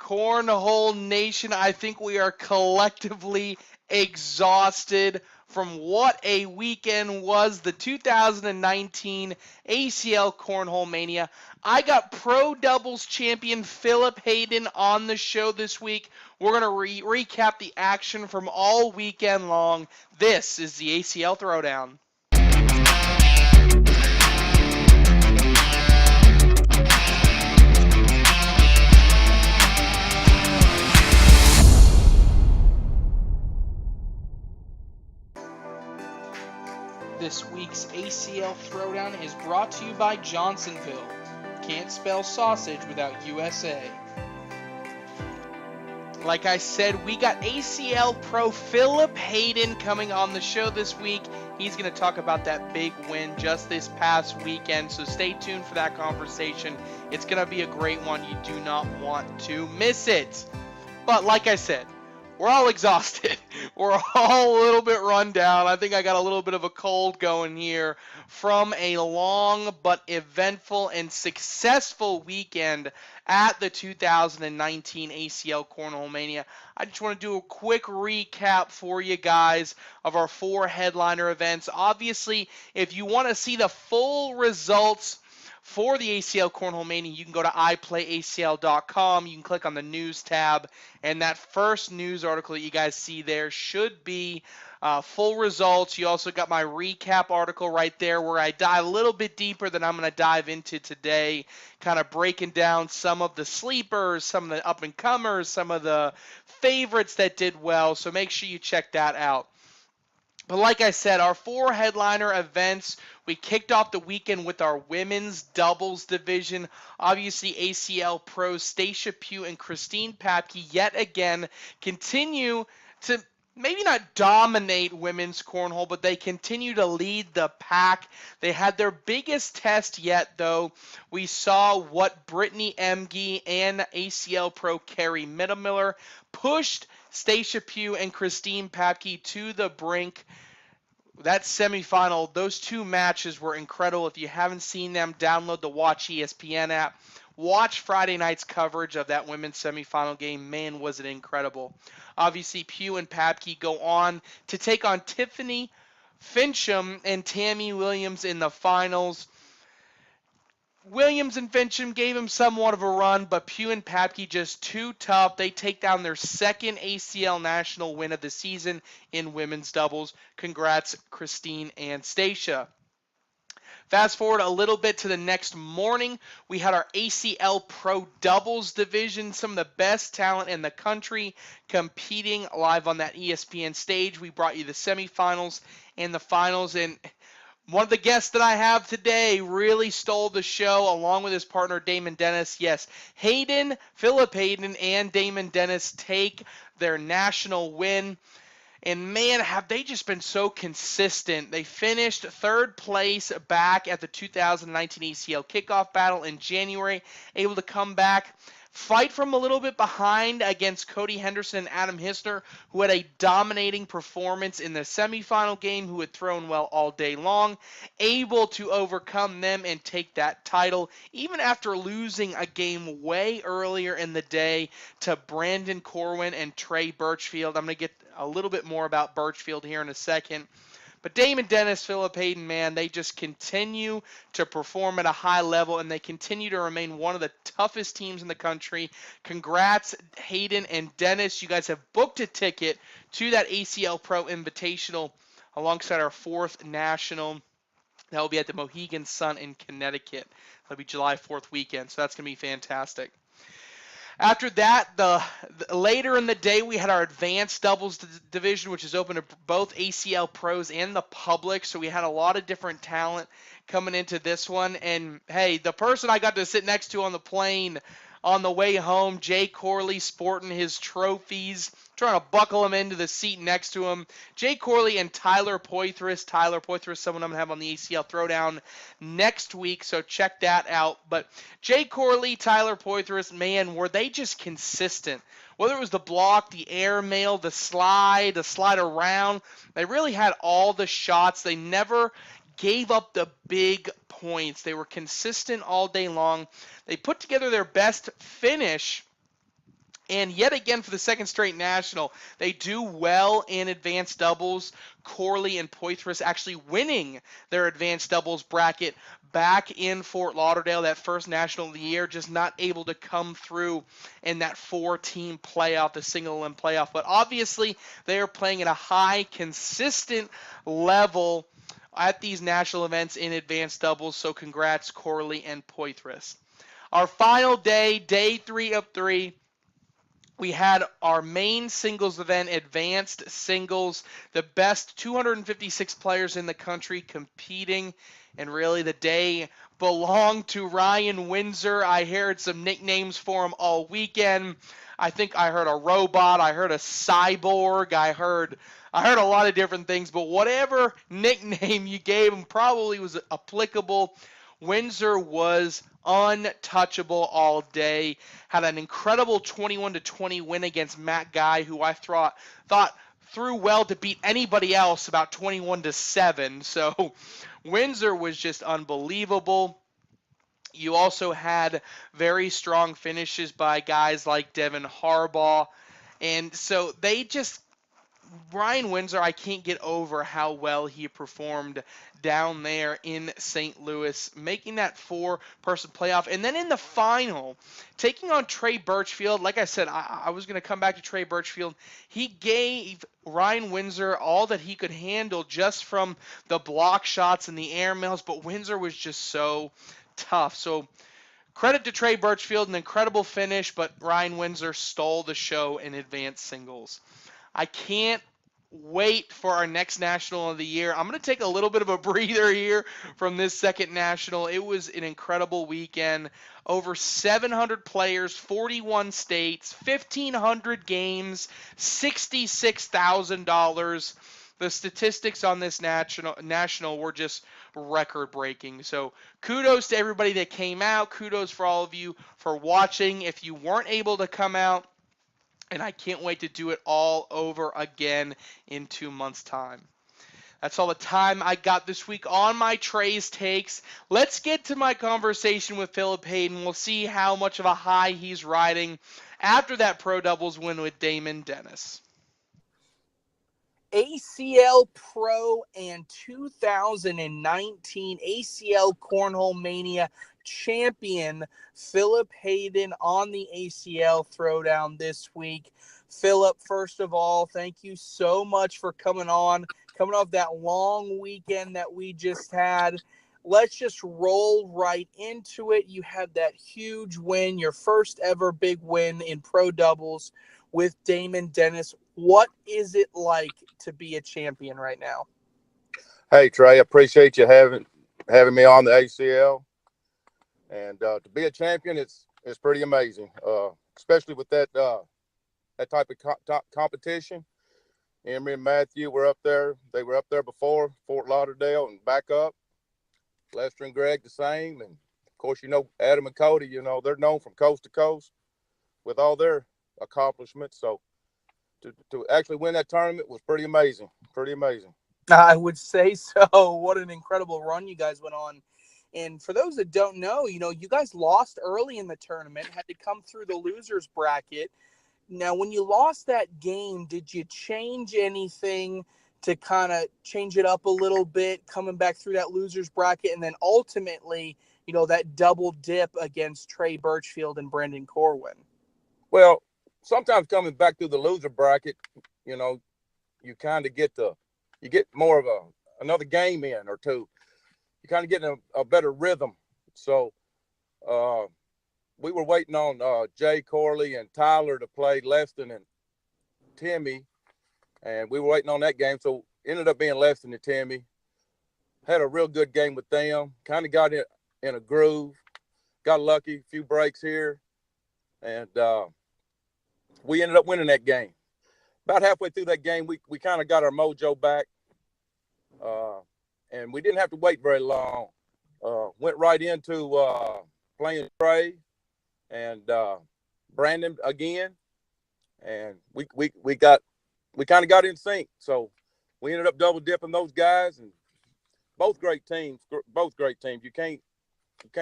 Cornhole Nation, I think we are collectively exhausted from what a weekend was the 2019 ACL Cornhole Mania. I got Pro Doubles champion Philip Hayden on the show this week. We're going to recap the action from all weekend long. This is the ACL Throwdown. This week's ACL Throwdown is brought to you by Johnsonville. Can't spell sausage without USA. Like I said, we got ACL Pro Philip Hayden coming on the show this week. He's going to talk about that big win just this past weekend, so stay tuned for that conversation. It's going to be a great one. You do not want to miss it. But like I said, we're all exhausted. We're all a little bit run down. I think I got a little bit of a cold going here from a long but eventful and successful weekend at the 2019 ACL Cornhole Mania. I just want to do a quick recap for you guys of our 4 headliner events. Obviously, if you want to see the full results for the ACL Cornhole Mania, you can go to iPlayACL.com. You can click on the news tab, and that first news article that you guys see there should be full results. You also got my recap article right there where I dive a little bit deeper than I'm going to dive into today, kind of breaking down some of the sleepers, some of the up-and-comers, some of the favorites that did well, so make sure you check that out. But like I said, our 4 headliner events, we kicked off the weekend with our women's doubles division. Obviously, ACL pros Stacia Pugh and Christine Papke yet again continue to maybe not dominate women's cornhole, but they continue to lead the pack. They had their biggest test yet, though. We saw what Brittany Emge and ACL pro Carrie Mittemiller pushed Stacia Pugh and Christine Papke to the brink. That semifinal, those 2 matches were incredible. If you haven't seen them, download the Watch ESPN app. Watch Friday night's coverage of that women's semifinal game. Man, was it incredible. Obviously, Pugh and Papke go on to take on Tiffany Fincham and Tammy Williams in the finals. Williams and Fincham gave him somewhat of a run, but Pugh and Papke just too tough. They take down their second ACL national win of the season in women's doubles. Congrats, Christine and Stacia. Fast forward a little bit to the next morning, we had our ACL Pro Doubles division, some of the best talent in the country competing live on that ESPN stage. We brought you the semifinals and the finals, and one of the guests that I have today really stole the show along with his partner Damon Dennis. Yes, Philip Hayden and Damon Dennis take their national win. And man, have they just been so consistent. They finished 3rd place back at the 2019 ACL kickoff battle in January, able to come back, fight from a little bit behind against Cody Henderson and Adam Hissner, who had a dominating performance in the semifinal game, who had thrown well all day long, able to overcome them and take that title, even after losing a game way earlier in the day to Brandon Corwin and Trey Birchfield. I'm going to get a little bit more about Birchfield here in a second. But Damon Dennis, Philip Hayden, man, they just continue to perform at a high level, and they continue to remain one of the toughest teams in the country. Congrats, Hayden and Dennis. You guys have booked a ticket to that ACL Pro Invitational alongside our 4th national. That will be at the Mohegan Sun in Connecticut. That'll be July 4th weekend, so that's going to be fantastic. After that, later in the day, we had our advanced doubles division, which is open to both ACL pros and the public. So we had a lot of different talent coming into this one. And, hey, the person I got to sit next to on the plane on the way home, Jay Corley sporting his trophies, trying to buckle him into the seat next to him. Jay Corley and Tyler Poitras. Tyler Poitras, someone I'm going to have on the ACL Throwdown next week, so check that out. But Jay Corley, Tyler Poitras, man, were they just consistent. Whether it was the block, the airmail, the slide around, they really had all the shots. They never gave up the big points. They were consistent all day long. They put together their best finish And yet again, for the second straight national, they do well in advanced doubles. Corley and Poitras actually winning their advanced doubles bracket back in Fort Lauderdale, that first national of the year, just not able to come through in that 4-team playoff, the single limb playoff. But obviously, they are playing at a high, consistent level at these national events in advanced doubles. So congrats, Corley and Poitras. Our final day, day 3 of 3. We had our main singles event, advanced singles, the best 256 players in the country competing, and really the day belonged to Ryan Windsor. I heard some nicknames for him all weekend. I think I heard a robot, I heard a cyborg, I heard a lot of different things, but whatever nickname you gave him probably was applicable. Windsor was untouchable all day. Had an incredible 21-20 win against Matt Guy, who I thought threw well to beat anybody else, about 21-7. So Windsor was just unbelievable. You also had very strong finishes by guys like Devin Harbaugh. And so Ryan Windsor, I can't get over how well he performed down there in St. Louis, making that 4-person playoff. And then in the final, taking on Trey Birchfield, like I said, I was going to come back to Trey Birchfield. He gave Ryan Windsor all that he could handle just from the block shots and the air mails, but Windsor was just so tough. So credit to Trey Birchfield, an incredible finish, but Ryan Windsor stole the show in advanced singles. I can't wait for our next national of the year. I'm going to take a little bit of a breather here from this second national. It was an incredible weekend. Over 700 players, 41 states, 1,500 games, $66,000. The statistics on this national were just record-breaking. So kudos to everybody that came out. Kudos for all of you for watching. If you weren't able to come out, and I can't wait to do it all over again in 2 months' time. That's all the time I got this week on my Trey's Takes. Let's get to my conversation with Philip Hayden. We'll see how much of a high he's riding after that Pro Doubles win with Damon Dennis. ACL Pro and 2019 ACL Cornhole Mania champion Philip Hayden on the ACL Throwdown this week. Philip, first of all, thank you so much for coming off that long weekend that we just had. Let's just roll right into it. You had that huge win, your first ever big win in Pro Doubles with Damon Dennis. What is it like to be a champion right now? Hey, Trey, I appreciate you having me on the ACL. And to be a champion, it's pretty amazing, especially with that type of competition. Emery and Matthew were up there. They were up there before, Fort Lauderdale and back up. Lester and Greg the same. And, of course, Adam and Cody, they're known from coast to coast with all their accomplishments. So to actually win that tournament was pretty amazing. Pretty amazing. I would say so. What an incredible run you guys went on. And for those that don't know, you guys lost early in the tournament, had to come through the losers bracket. Now, when you lost that game, did you change anything to kind of change it up a little bit, coming back through that losers bracket, and then ultimately, that double dip against Trey Birchfield and Brendan Corwin? Well, sometimes coming back through the loser bracket, you kind of get more of another game in or two. You kind of get a better rhythm. So we were waiting on Jay Corley and Tyler to play Leston and Timmy, and we were waiting on that game. So it ended up being Leston and Timmy. Had a real good game with them. Kind of got in a groove. Got lucky, a few breaks here, and we ended up winning that game. About halfway through that game, we kind of got our mojo back, and we didn't have to wait very long. Went right into playing Trey and Brandon again, and we kind of got in sync. So we ended up double dipping those guys, and both great teams. You can't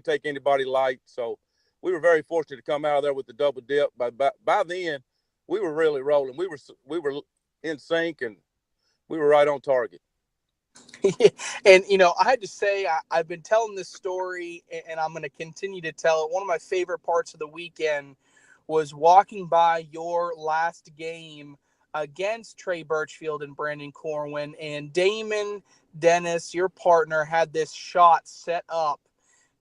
take anybody light. So we were very fortunate to come out of there with the double dip. By then, we were really rolling. We were in sync, and we were right on target. And, I had to say, I've been telling this story, and I'm going to continue to tell it. One of my favorite parts of the weekend was walking by your last game against Trey Birchfield and Brandon Corwin, and Damon Dennis, your partner, had this shot set up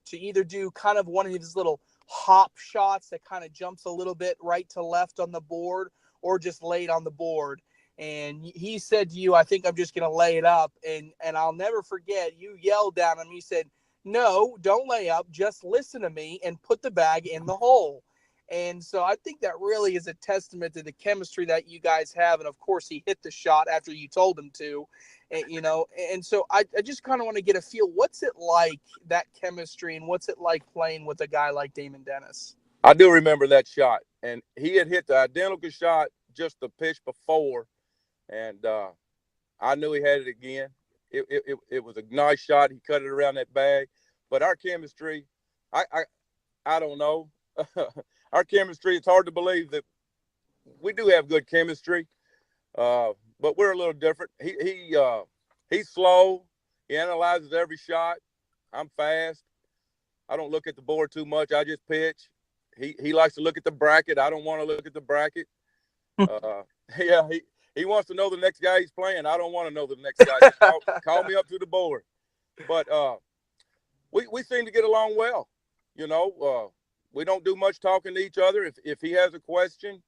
to either do kind of one of his little hop shots that kind of jumps a little bit right to left on the board, or just lay it on the board. And he said to you, I think I'm just going to lay it up. And I'll never forget, you yelled down at him. You said, no, don't lay up. Just listen to me and put the bag in the hole. And so I think that really is a testament to the chemistry that you guys have. And, of course, he hit the shot after you told him to. And so I just kind of want to get a feel. What's it like, that chemistry, and what's it like playing with a guy like Damon Dennis? I do remember that shot. And he had hit the identical shot just the pitch before. And I knew he had it again. It was a nice shot. He cut it around that bag. But our chemistry, I don't know. Our chemistry, it's hard to believe that we do have good chemistry, but we're a little different. He's slow. He analyzes every shot. I'm fast. I don't look at the board too much. I just pitch. He likes to look at the bracket. I don't want to look at the bracket. Yeah, he wants to know the next guy he's playing. I don't want to know the next guy. Just call me up to the board. But we seem to get along well. We don't do much talking to each other. If he has a question,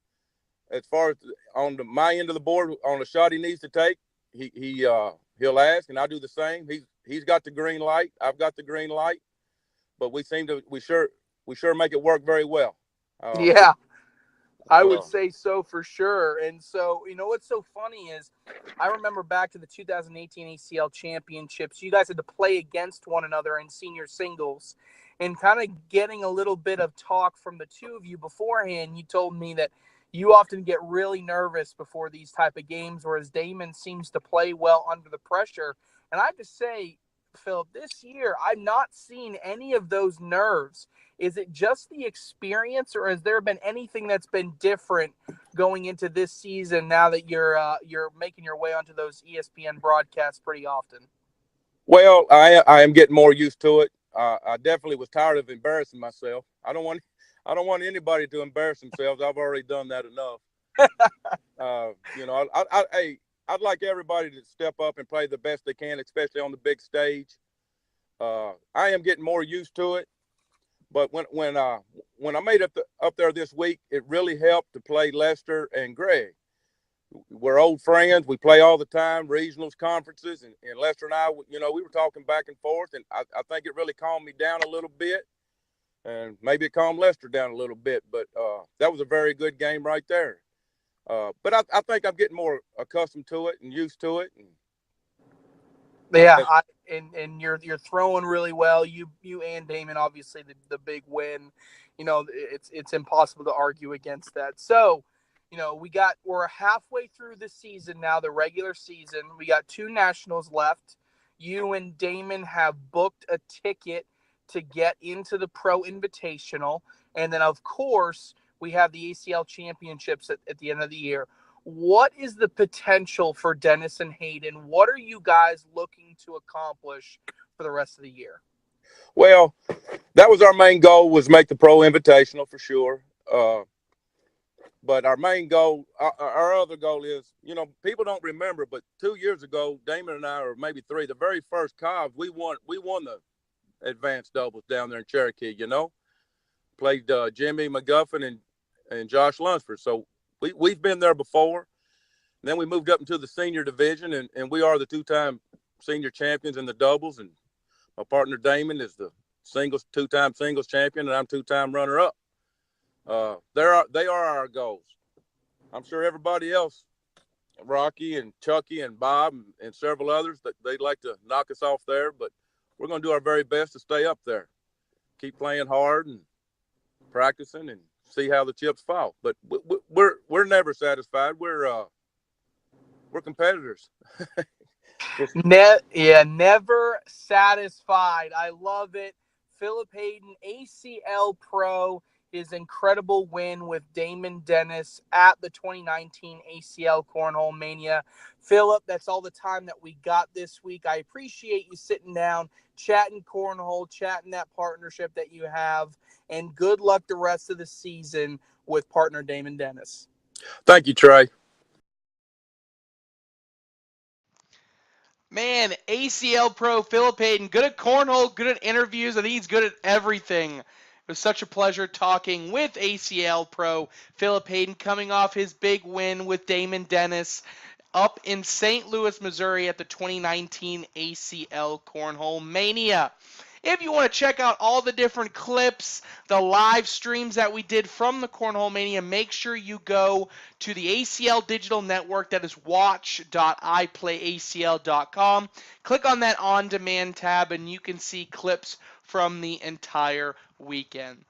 as far as on my end of the board on a shot he needs to take, he'll ask, and I'll do the same. He's got the green light. I've got the green light. But we sure make it work very well. Yeah. I would say so, for sure. And so, what's so funny is I remember back to the 2018 ACL championships, you guys had to play against one another in senior singles, and kind of getting a little bit of talk from the two of you beforehand. You told me that you often get really nervous before these type of games, whereas Damon seems to play well under the pressure. And I have to say, Phil, this year I've not seen any of those nerves. Is it just the experience, or has there been anything that's been different going into this season now that you're making your way onto those ESPN broadcasts pretty often? Well, I am getting more used to it. I definitely was tired of embarrassing myself. I don't want anybody to embarrass themselves. I've already done that enough. I'd like everybody to step up and play the best they can, especially on the big stage. I am getting more used to it. But when I made it up there this week, it really helped to play Lester and Greg. We're old friends. We play all the time, regionals, conferences, and Lester and I, we were talking back and forth, and I think it really calmed me down a little bit, and maybe it calmed Lester down a little bit. But that was a very good game right there. But I think I'm getting more accustomed to it and used to it. Yeah, and you're throwing really well. You and Damon, obviously the big win. It's impossible to argue against that. So, we're halfway through the season now, the regular season. We got 2 nationals left. You and Damon have booked a ticket to get into the Pro Invitational, and then of course we have the ACL championships at the end of the year. What is the potential for Dennis and Hayden? What are you guys looking to accomplish for the rest of the year? Well, that was our main goal, was make the Pro Invitational for sure. But our main goal, our other goal is, people don't remember, but 2 years ago, Damon and I, or maybe 3, the very first Cobb, we won the advanced doubles down there in Cherokee. Played Jimmy McGuffin and Josh Lunsford. So we've been there before. And then we moved up into the senior division, and we are the 2-time senior champions in the doubles. And my partner Damon is the 2-time singles champion, and I'm 2-time runner-up. They are our goals. I'm sure everybody else, Rocky and Chucky and Bob and several others, that they'd like to knock us off there, but we're going to do our very best to stay up there. Keep playing hard and practicing and see how the chips fall. But we're never satisfied. We're competitors. Never satisfied. I love it. Philip Hayden, ACL Pro, his incredible win with Damon Dennis at the 2019 ACL Cornhole Mania. Philip, that's all the time that we got this week. I appreciate you sitting down, chatting cornhole, chatting that partnership that you have, and good luck the rest of the season with partner Damon Dennis. Thank you, Trey. Man, ACL Pro Philip Hayden, good at cornhole, good at interviews. I think he's good at everything. It was such a pleasure talking with ACL Pro Philip Hayden, coming off his big win with Damon Dennis up in St. Louis, Missouri at the 2019 ACL Cornhole Mania. If you want to check out all the different clips, the live streams that we did from the Cornhole Mania, make sure you go to the ACL Digital Network. That is watch.iplayacl.com. Click on that on-demand tab, and you can see clips from the entire weekend.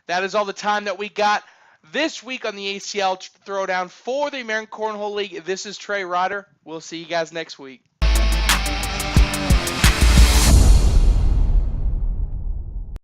That is all the time that we got this week on the ACL Throwdown for the American Cornhole League. This is Trey Ryder. We'll see you guys next week.